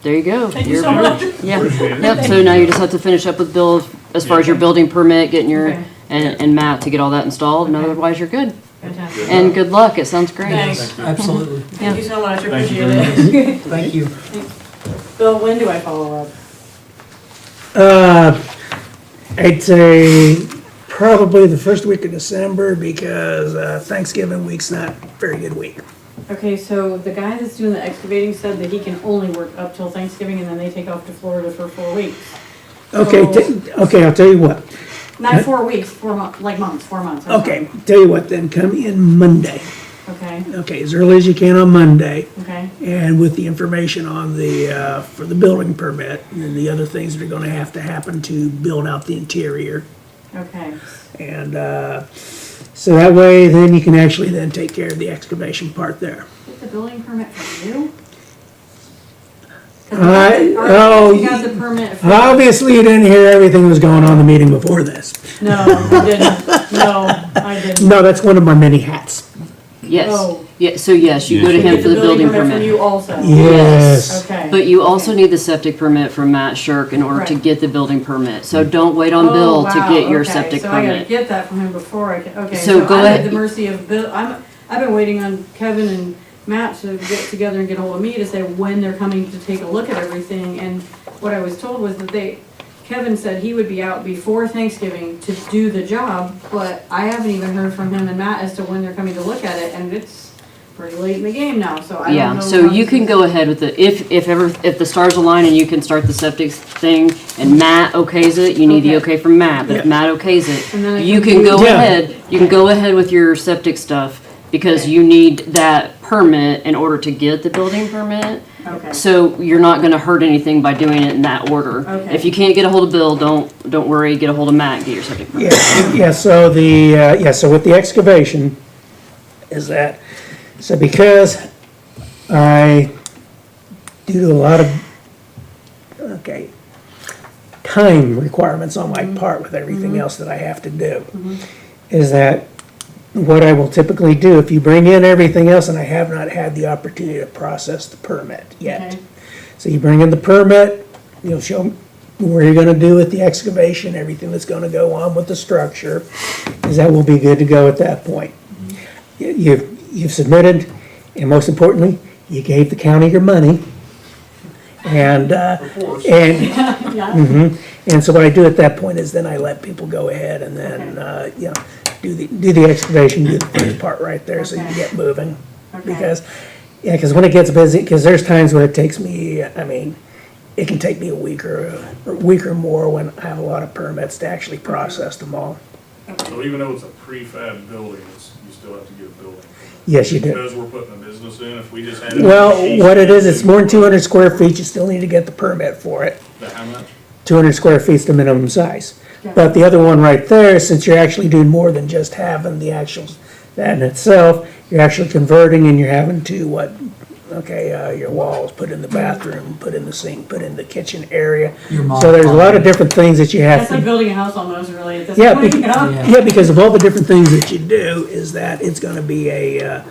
There you go. Thank you You're so much. Yeah. Yep, so now you just have to finish up with Bill as far as your building permit, getting your, Okay. and Matt to get all that installed, and otherwise you're good. Fantastic. And good luck, it sounds great. Thanks. Absolutely. Thank you so much, I Thank you appreciate it. Thank you. Bill, when do I follow up? I'd say probably the first week of December because Thanksgiving week's not a very good week. Okay, so the guy that's doing the excavating said that he can only work up till Thanksgiving and then they take off to Florida for 4 weeks. Okay, okay, I'll tell you what. Not 4 weeks, 4 months, like months, 4 months. I'm Okay, tell you what then, come in Monday. sorry. Okay, Okay, as early as you can on Monday. okay, And with the information on the, for the building permit and the other things that are gonna have to happen to build out the interior. okay. And, so that way, then you can actually then take care of the excavation part there. Get the building permit from you? Oh, You got the permit from. obviously you didn't hear everything that was going on in the meeting before this. No, I didn't. No, I didn't. No, that's one of my many hats. Yes, Oh. yeah, so yes, you go to him Get for the building from permit. you also? Yes. Okay. But you also need the septic permit from Matt Shirk in order to Right. get the building permit. So don't wait on Oh, Bill to wow, get your okay, septic so I gotta permit. get that from him before I can, okay. So go I'm ahead. at the mercy of Bill, I've been waiting on Kevin and Matt to get together and get hold of me to say when they're coming to take a look at everything. And what I was told was that Kevin said he would be out before Thanksgiving to do the job, but I haven't even heard from him and Matt as to when they're coming to look at it, and it's pretty late in the game now, so I don't know. Yeah, so you can go ahead with the, if the stars align and you can start the septic thing and Matt okays it, you need the okay from Matt, but if Yeah. Matt okays And then I it, you can can go Yeah. ahead, you can go ahead with your septic stuff because Okay. you need that permit in order to get the building permit. Okay, So you're not gonna hurt anything by doing it in that order. Okay. If you can't get a hold of Bill, don't worry, get a hold of Matt, and get your septic permit. Yeah, so so with the excavation is that, so because I do a lot of, okay, time requirements on my part with everything else that I have to do, is that what I will typically do, if you bring in everything else, and I have not had the opportunity to process the permit yet. Okay. So you bring in the permit, you'll show me where you're gonna do with the excavation, everything that's gonna go on with the structure, is that will be good to go at that point. You've submitted, and most importantly, you gave the county your money. And, and so what I do at that point is then I let people go ahead and then, do the excavation, do the first part right there, so you Okay. get moving. Okay. Because when it gets busy, because there's times when it takes me, it can take me a week or more when I have a lot of permits to actually process them all. So even though it's a prefab building, you still have to get a building. Yes, you do. Because we're putting a business in, if we just had. Well, what it is, it's more than 200 square feet, you still need to get the permit for it. How much? 200 square feet's the minimum size. Yeah. But the other one right there, since you're actually doing more than just having the actual, that in itself, you're actually converting and you're having to, your walls, put in the bathroom, put in the sink, put in the kitchen area. So there's a lot of different things that you have That's to. like building a house almost, really, at this Yeah, point, you know? yeah, because of all the different things that you do, is that it's gonna be the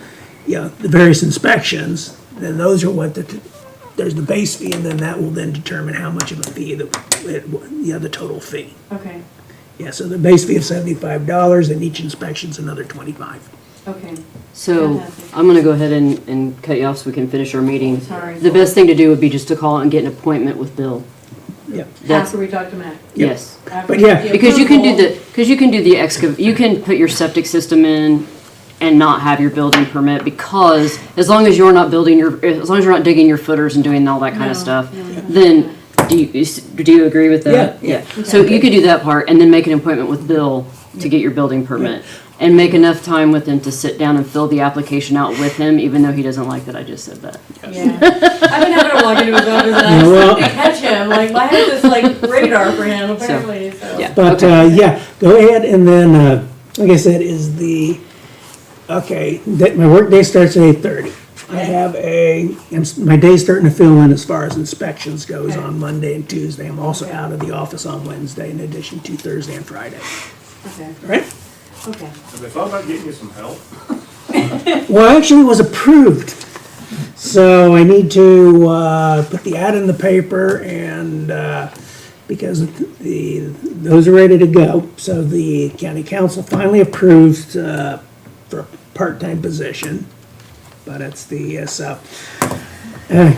various inspections, then those are what there's the base fee, and then that will then determine how much of a fee, the total fee. Okay, Yeah, so the base fee of $75, and each inspection's another $25. okay. So Fantastic. I'm gonna go ahead and cut you off so we can finish our meeting. Sorry. The best thing to do would be just to call and get an appointment with Bill. Yeah. That's, After we talk to Matt. yes. After But we yeah, get the Because you can do approval. you can put your septic system in and not have your building permit because as long as you're not digging your footers and doing all that kind No, of stuff, no, no. then do you agree with that? Yeah. So you could do that part and then make an appointment with Bill to get your building permit. And make enough time with him to sit down and fill the application out with him, even though he doesn't like that I just said that. Yeah. I've been having to walk into his office and I Well- just catch him, like, my head is like radar for him, apparently, so. Yeah. But, go ahead, and then, like I said, my work day starts at 8:30. I have my day's starting to fill in as far as inspections goes Okay. on Monday and Tuesday. I'm also out of the office on Wednesday in addition to Thursday and Friday. Okay, All right? okay. Have they thought about getting you some help? Well, actually, it was approved. So I need to put the ad in the paper and, because those are ready to go. So the county council finally approved for part-time position, but it's the, so,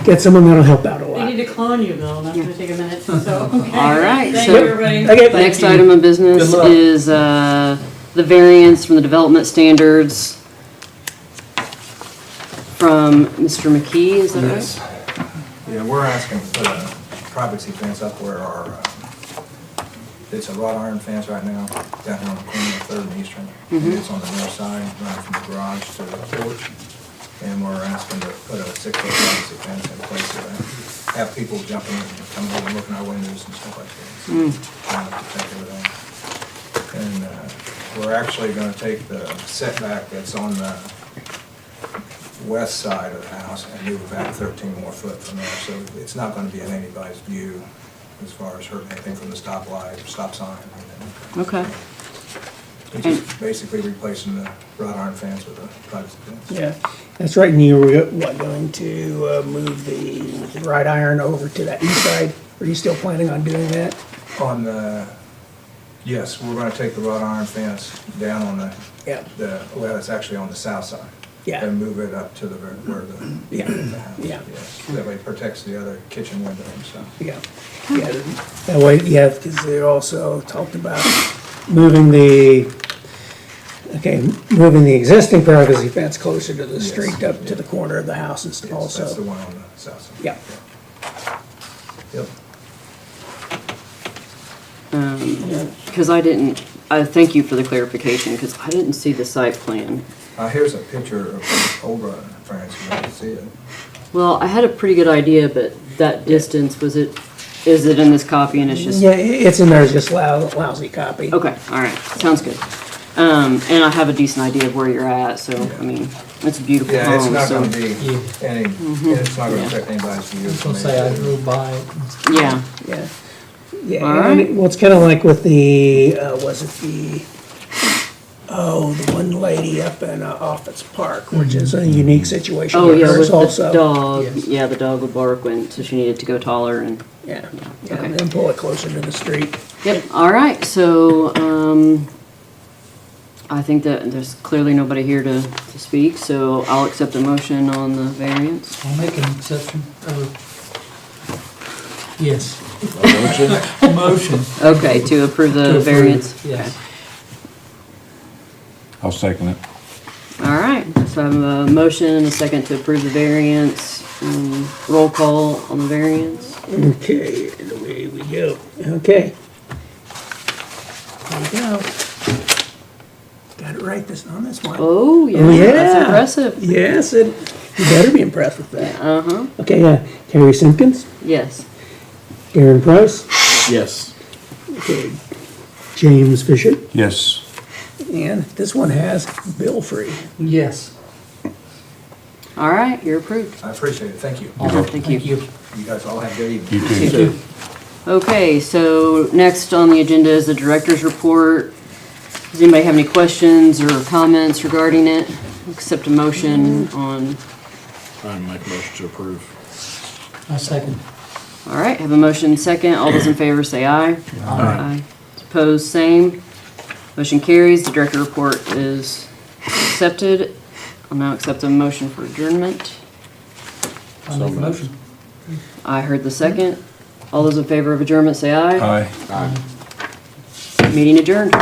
get someone that'll help out a They lot. need to clone you, Bill, that's gonna take a minute, so, okay. All right, Thank so- you, everybody. Okay. Next item of business Good luck. is the variance from the development standards from Mr. McKee, is that right? Yes. Yeah, we're asking to put a privacy fence up where our, it's a wrought iron fence right now, down here on the corner of Third and Eastern. And it's on the north side, running from the garage to the porch. And we're asking to put a 6-foot privacy fence in place to have people jumping in and coming over and looking out windows and stuff like that. So, trying to protect everything. And we're actually gonna take the setback that's on the west side of the house and move it back 13 more foot from there. So it's not gonna be in anybody's view as far as hurting anything from the stoplight or stop sign. Okay. It's just basically replacing the wrought iron fence with a privacy fence. Yeah, that's right, and you were, what, going to move the wrought iron over to that east side? Are you still planning on doing that? On the, yes, we're gonna take the wrought iron fence down on Yeah. well, it's actually on the south side. Yeah. And move it up to where the, Yeah. the house, Yeah. yes. That way it protects the other kitchen window and stuff. Yeah, yeah, that way, yeah, because they also talked about moving the, moving the existing privacy fence closer to the Yes, street up to yeah. the corner of the house and Yes, that's the also. one on the south side. Yeah. Yep. Because I didn't, thank you for the clarification, because I didn't see the site plan. Here's a picture of Old France, you can see it. Well, I had a pretty good idea, but that distance, is it in this copy and it's just? Yeah, it's in there, it's just lousy copy. Okay, all right, sounds good. And I have a decent idea of where you're at, so, I mean, it's a beautiful Yeah, it's home, not so. gonna be any, it's not gonna Yeah. affect anybody's view. I was gonna say, I drove by it. Yeah, Yeah, yeah, All and right. well, it's kind of like with the, was it the one lady up in Office Park, which is a unique situation. oh, with yeah, hers with the also. dog, Yes. yeah, the dog would bark when, so she needed to go taller and, Yeah, yeah, Okay. and then pull it closer to the street. yep, all right, so, I think that there's clearly nobody here to speak, so I'll accept a motion on the variance. I'll make an exception, yes. Motion. Okay, to approve To the approve, variance? yes. I'll second it. All right, so I have a motion and a second to approve the variance. Roll call on the variance. Okay, and away we go. Okay. There we go. Got it right on this one. Oh, yeah, Oh, yeah. that's impressive. Yes, you better be impressed with that. Uh-huh, Okay, Terry Simpkins, yes. Aaron Price, Yes. okay, James Fisher, Yes. and this one has Bill Free. Yes. All right, you're approved. I appreciate it, thank you. Thank you. You guys all have a good evening. You too. Okay, so next on the agenda is the director's report. Does anybody have any questions or comments regarding it? Accept a motion on, I make a motion to approve. I second. all right, have a motion second. All those in favor say aye. Aye. Opposed, same. Motion carries. The director report is accepted. I'll now accept a motion for adjournment. I'll make a motion. I heard the second. All those in favor of adjournment say aye. Aye. Meeting adjourned.